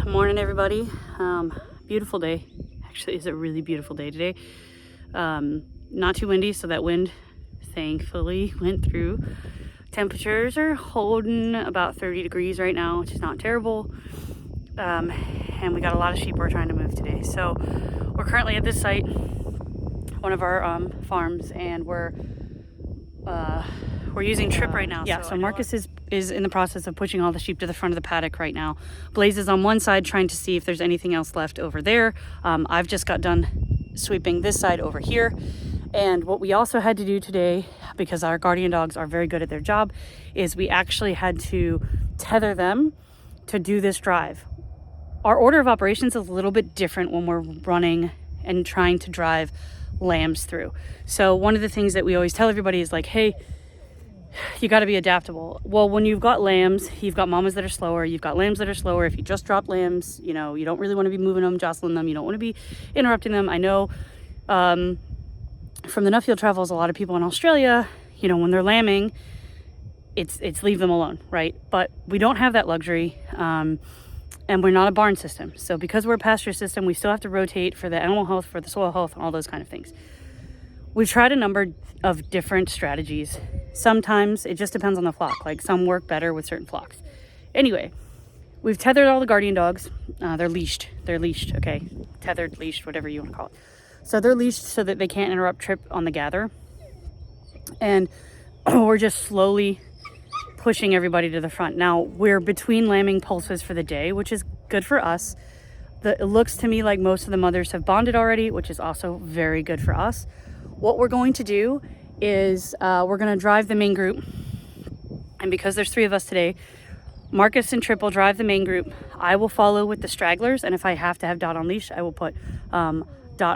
Morning, everybody. Beautiful day. Actually, it's a really beautiful day today. Not too windy, so that wind thankfully went through. Temperatures are holding about 30 degrees right now, which is not terrible. And we got a lot of sheep we're trying to move today. So we're currently at this site, one of our farms, and we're using Trip right now. Yeah, so Marcus is in the process of pushing all the sheep to the front of the paddock right now. Blaze is on one side trying to see if there's anything else left over there. I've just got done sweeping this side over here. And what we also had to do today, because our guardian dogs are very good at their job, is we actually had to tether them to do this drive. Our order of operations is a little bit different when we're running and trying to drive lambs through. So one of the things that we always tell everybody is like, hey, you got to be adaptable. Well, when you've got lambs, you've got mamas that are slower, you've got lambs that are slower. If you just drop lambs, you know, you don't really want to be moving them, jostling them. You don't want to be interrupting them. I know from the Nuffield travels, a lot of people in Australia, you know, when they're lambing, it's leave them alone, right? But we don't have that luxury. And we're not a barn system. So because we're a pasture system, we still have to rotate for the animal health, for the soil health, and all those kind of things. We've tried a number of different strategies. Sometimes it just depends on the flock. Like some work better with certain flocks. Anyway, we've tethered all the guardian dogs. They're leashed, okay? Tethered, leashed, whatever you want to call it. So they're leashed so that they can't interrupt Trip on the gather. And we're just slowly pushing everybody to the front. Now we're between lambing pulses for the day, which is good for us. It looks to me like most of the mothers have bonded already, which is also very good for us. What we're going to do is we're going to drive the main group. And because there's 3 of us today, Marcus and Trip will drive the main group. I will follow with the stragglers. And if I have to have Dot on leash, I will put Dot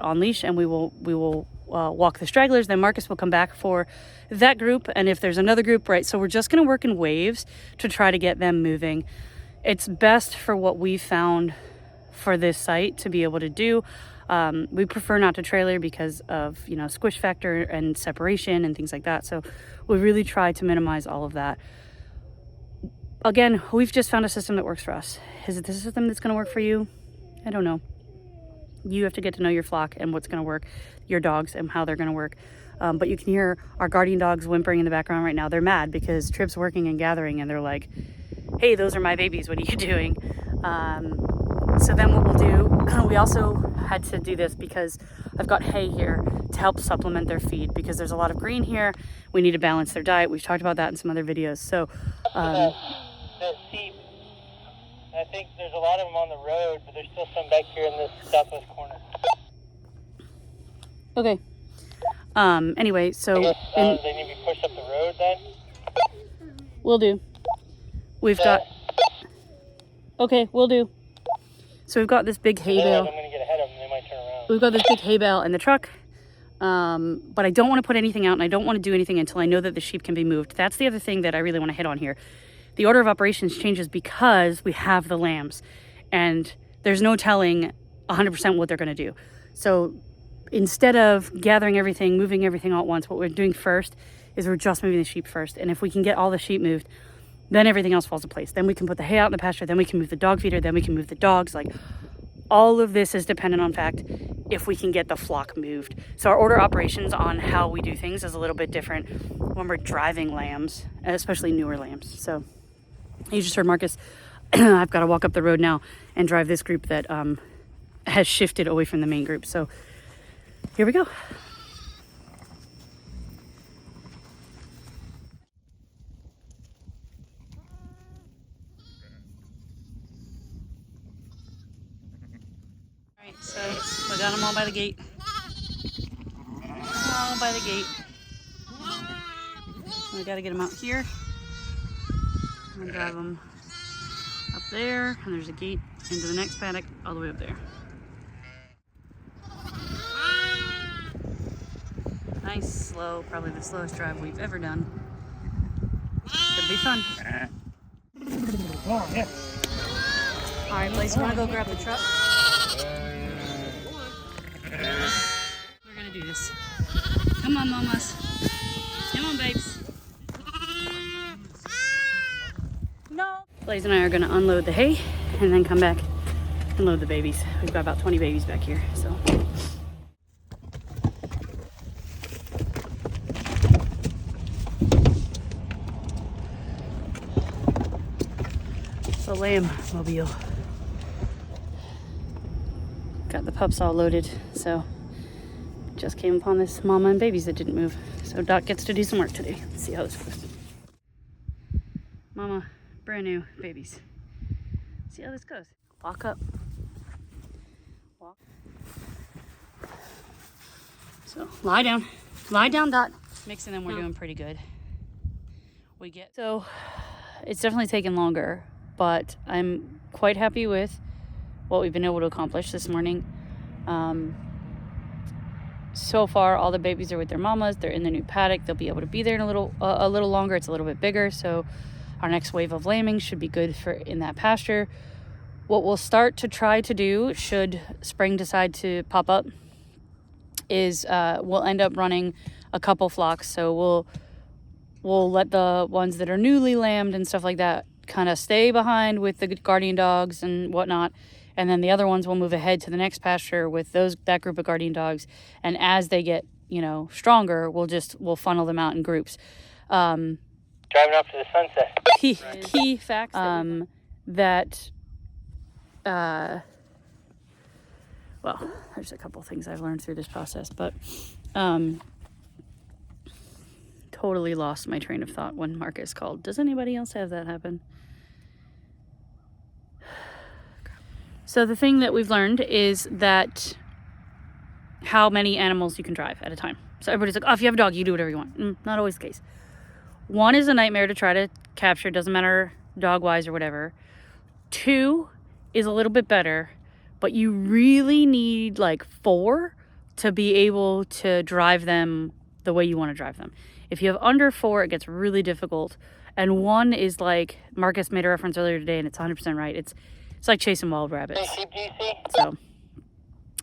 on leash, and we will walk the stragglers. Then Marcus will come back for that group. And if there's another group, right, so we're just going to work in waves to try to get them moving. It's best for what we found for this site to be able to do. We prefer not to trailer because of, you know, squish factor and separation and things like that. So we really try to minimize all of that. Again, we've just found a system that works for us. Is it the system that's going to work for you? I don't know. You have to get to know your flock and what's going to work, your dogs and how they're going to work. But you can hear our guardian dogs whimpering in the background right now. They're mad because Trip's working and gathering, and they're like, hey, those are my babies. What are you doing? So then what we'll do, we also had to do this because I've got hay here to help supplement their feed because there's a lot of green here. We need to balance their diet. We've talked about that in some other videos. So the sheep, I think there's a lot of them on the road, but there's still some back here in this southwest corner. Okay. Anyway, so I guess, they need to be pushed up the road then? We'll do. We've got... Okay, we'll do. So we've got this big hay bale. I'm going to get ahead of them. They might turn around. We've got this big hay bale in the truck. But I don't want to put anything out, and I don't want to do anything until I know that the sheep can be moved. That's the other thing that I really want to hit on here. The order of operations changes because we have the lambs, and there's no telling 100% what they're going to do. So instead of gathering everything, moving everything all at once, what we're doing first is we're just moving the sheep first. And if we can get all the sheep moved, then everything else falls in place. Then we can put the hay out in the pasture, then we can move the dog feeder, then we can move the dogs. Like, all of this is dependent on fact if we can get the flock moved. So our order operations on how we do things is a little bit different when we're driving lambs, especially newer lambs. So you just heard Marcus. I've got to walk up the road now and drive this group that has shifted away from the main group. So here we go. All right, so we got them all by the gate. All by the gate. We got to get them out here. I'm gonna drive them up there, and there's a gate into the next paddock all the way up there. Nice, slow, probably the slowest drive we've ever done. Should be fun. Oh, yeah. All right, Blaze, you wanna go grab the truck? We're gonna do this. Come on, mamas. Come on, babes. No. Blaze and I are gonna unload the hay and then come back Unload the babies. We've got about 20 babies back here, so. The lamb mobile. Got the pups all loaded, so just came upon this mama and babies that didn't move. So Dot gets to do some work today. Let's see how this goes. Mama, brand new babies. See how this goes. Walk up. Walk. So lie down. Lie down, Dot. Mixing them, we're doing pretty good. So it's definitely taken longer, but I'm quite happy with what we've been able to accomplish this morning. So far, all the babies are with their mamas. They're in the new paddock. They'll be able to be there in a little longer. It's a little bit bigger, so our next wave of lambing should be good for in that pasture. What we'll start to try to do, should spring decide to pop up, is we'll end up running a couple flocks. So we'll let the ones that are newly lambed and stuff like that kind of stay behind with the guardian dogs and whatnot, and then the other ones will move ahead to the next pasture with that group of guardian dogs. And as they get stronger, we'll funnel them out in groups. Driving off to the sunset. Key facts that well, there's a couple things I've learned through this process, but totally lost my train of thought when Marcus called. Does anybody else have that happen? So the thing that we've learned is that how many animals you can drive at a time. So everybody's like, oh, if you have a dog, you do whatever you want. Not always the case. One is a nightmare to try to capture. Doesn't matter dog-wise or whatever. 2 is a little bit better, but you really need like 4 to be able to drive them the way you want to drive them. If you have under 4, it gets really difficult. And 1 is like, Marcus made a reference earlier today, and it's 100% right. It's like chasing wild rabbits. So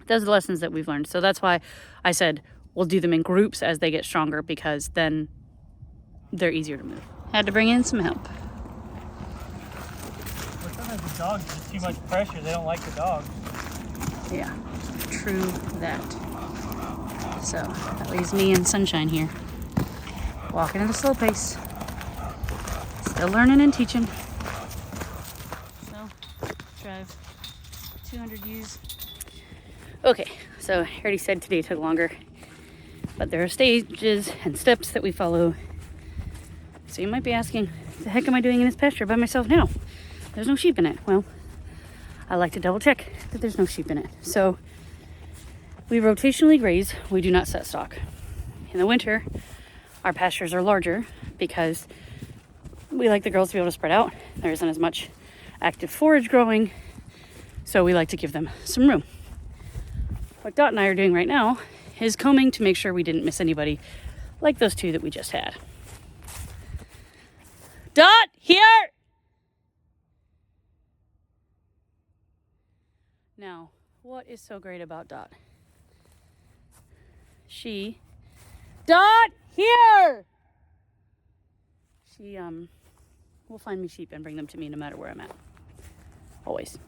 those are the lessons that we've learned. So that's why I said we'll do them in groups as they get stronger, because then they're easier to move. Had to bring in some help. Well, sometimes the dogs, there's too much pressure. They don't like the dogs. Yeah, true that. So that leaves me and Sunshine here, walking at a slow pace. Still learning and teaching. So, drive 200 U's. Okay, so I already said today took longer, but there are stages and steps that we follow. So you might be asking, what the heck am I doing in this pasture by myself now? There's no sheep in it. Well, I like to double check that there's no sheep in it. So we rotationally graze. We do not set stock. In the winter, our pastures are larger because we like the girls to be able to spread out. There isn't as much active forage growing, so we like to give them some room. What Dot and I are doing right now is combing to make sure we didn't miss anybody like those 2 that we just had. Dot, here! Now, what is so great about Dot? Dot, here! She will find me sheep and bring them to me no matter where I'm at. Always.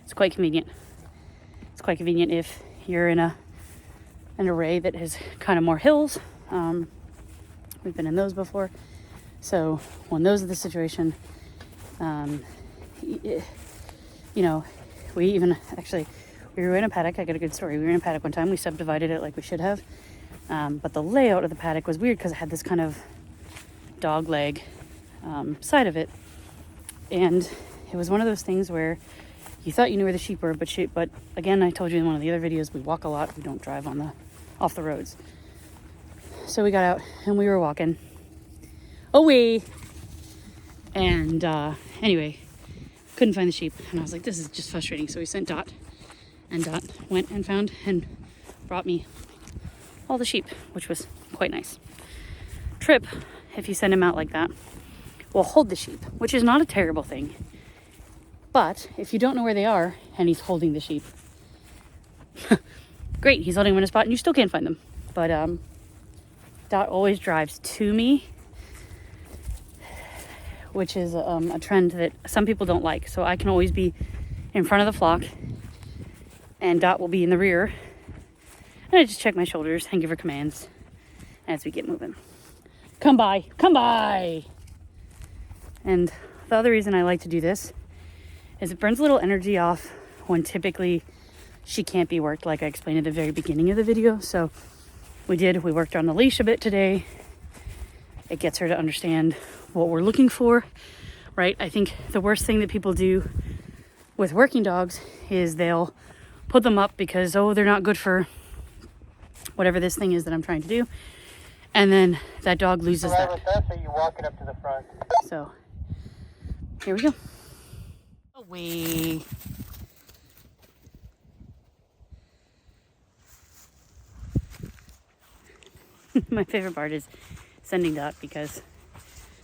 It's quite convenient. It's quite convenient if you're in an array that has kind of more hills. We've been in those before. So when those are the situation, we were in a paddock. I got a good story. We were in a paddock one time. We subdivided it like we should have. But the layout of the paddock was weird because it had this kind of dog leg side of it. And it was one of those things where you thought you knew where the sheep were, but again, I told you in one of the other videos, we walk a lot. We don't drive off the roads. So we got out and we were walking away. And anyway, couldn't find the sheep. And I was like, this is just frustrating. So we sent Dot. And Dot went and found and brought me all the sheep, which was quite nice. Trip, if you send him out like that, will hold the sheep, which is not a terrible thing. But if you don't know where they are and he's holding the sheep, great, he's holding them in a spot and you still can't find them. But Dot always drives to me, which is a trend that some people don't like. So I can always be in front of the flock, and Dot will be in the rear. And I just check my shoulders and give her commands as we get moving. Come by, come by. And the other reason I like to do this is it burns a little energy off when typically she can't be worked, like I explained at the very beginning of the video. So we worked on the leash a bit today. It gets her to understand what we're looking for, right? I think the worst thing that people do with working dogs is they'll put them up because, oh, they're not good for whatever this thing is that I'm trying to do. And then that dog loses that. With us, or you walking up to the front? So here we go. Away. My favorite part is sending Dot because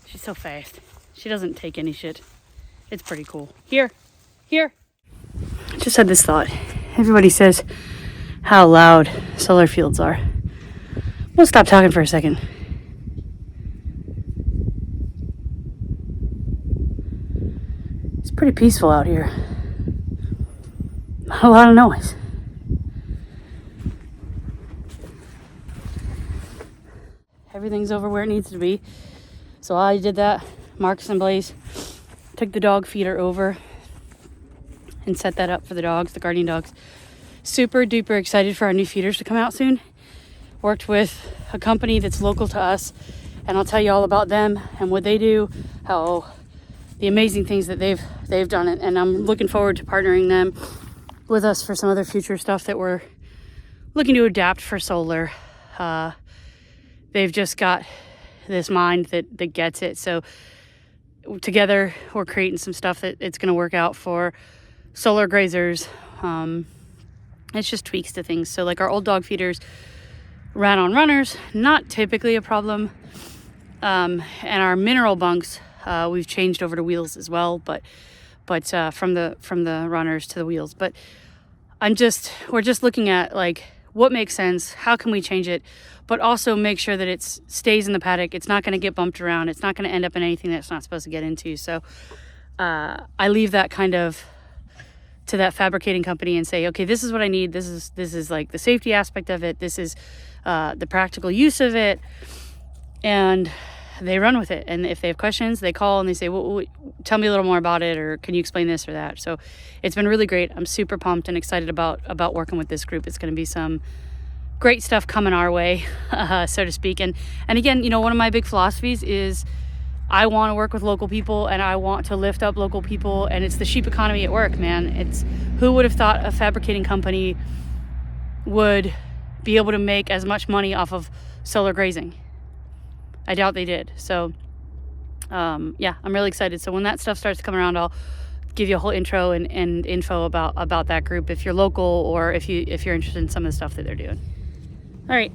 she's so fast. She doesn't take any shit. It's pretty cool. Here. I just had this thought. Everybody says how loud solar fields are. We'll stop talking for a second. It's pretty peaceful out here. Not a lot of noise. Everything's over where it needs to be. So I did that. Marcus and Blaze took the dog feeder over and set that up for the dogs, the guardian dogs. Super duper excited for our new feeders to come out soon. Worked with a company that's local to us, and I'll tell you all about them and what they do, how the amazing things that they've done, and I'm looking forward to partnering them with us for some other future stuff that we're looking to adapt for solar. They've just got this mind that gets it. So together we're creating some stuff that it's going to work out for solar grazers. It's just tweaks to things. So like our old dog feeders ran on runners, not typically a problem. And our mineral bunks, we've changed over to wheels as well, but from the runners to the wheels. But we're just looking at like what makes sense, how can we change it, but also make sure that it stays in the paddock. It's not going to get bumped around. It's not going to end up in anything that's not supposed to get into. So I leave that kind of to that fabricating company and say, okay, this is what I need. This is like the safety aspect of it. This is the practical use of it. And they run with it. And if they have questions, they call and they say, well, tell me a little more about it, or can you explain this or that? So it's been really great. I'm super pumped and excited about working with this group. It's going to be some great stuff coming our way, so to speak. And again, you know, one of my big philosophies is I want to work with local people and I want to lift up local people, and it's the sheep economy at work, man. It's who would have thought a fabricating company would be able to make as much money off of solar grazing? I doubt they did. So yeah, I'm really excited. So when that stuff starts to come around, I'll give you a whole intro and info about that group if you're local, or if you're interested in some of the stuff that they're doing. All right,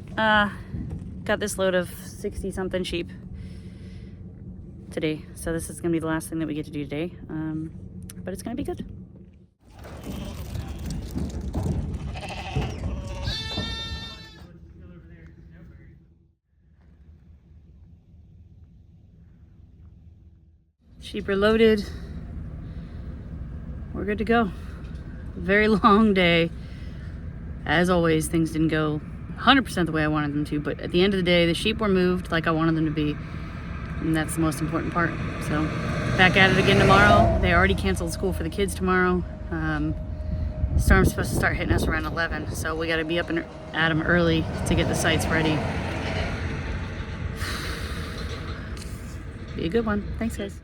got this load of 60 something sheep today, so this is gonna be the last thing that we get to do today, but it's gonna be good. Sheep are loaded. We're good to go. Very long day. As always, things didn't go 100% the way I wanted them to, but at the end of the day, the sheep were moved like I wanted them to be, and that's the most important part. So back at it again tomorrow. They already canceled school for the kids tomorrow. Storm's supposed to start hitting us around 11, so we got to be up and at them early to get the sites ready. Be a good one. Thanks, guys.